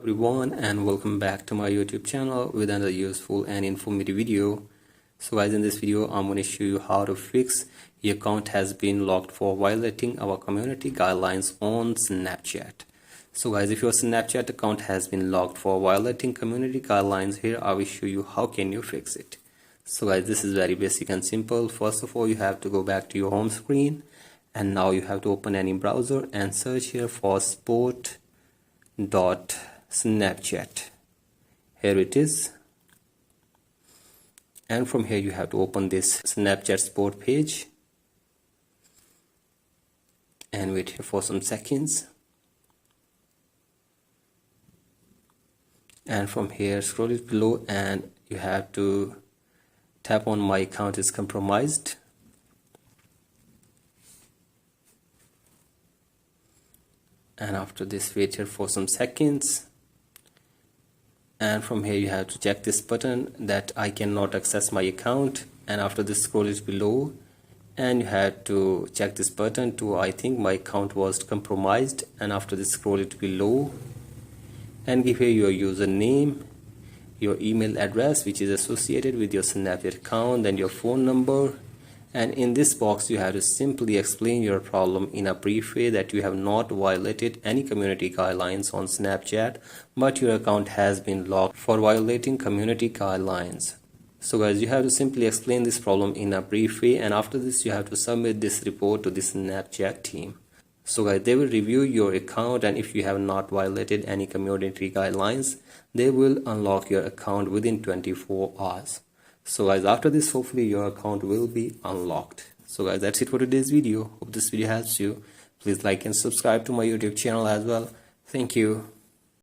everyone, and welcome back to my YouTube channel with another useful and informative video. So guys, in this video I'm going to show you how to fix your account has been locked for violating our community guidelines on Snapchat. So guys, if your Snapchat account has been locked for violating community guidelines, here I will show you how can you fix it. So guys, this is very basic and simple. First of all, you have to go back to your home screen, and now you have to open any browser and search here for sport.snapchat. Here it is, and from here you have to open this Snapchat sport page and wait here for some seconds, and from here scroll it below and you have to tap on my account is compromised. And after this, wait here for some seconds, and from here you have to check this button that I cannot access my account, and after this scroll it below and you have to check this button to I think my account was compromised, and after this scroll it below and give here your username, your email address which is associated with your Snapchat account, then your phone number. And in this box you have to simply explain your problem in a brief way that you have not violated any community guidelines on Snapchat, but your account has been locked for violating community guidelines. So guys, you have to simply explain this problem in a brief way, and after this you have to submit this report to the Snapchat team. So guys, they will review your account, and if you have not violated any community guidelines, they will unlock your account within 24 hours. So guys, after this hopefully your account will be unlocked. So guys, that's it for today's video. Hope this video helps you. Please like and subscribe to my YouTube channel as well. Thank you.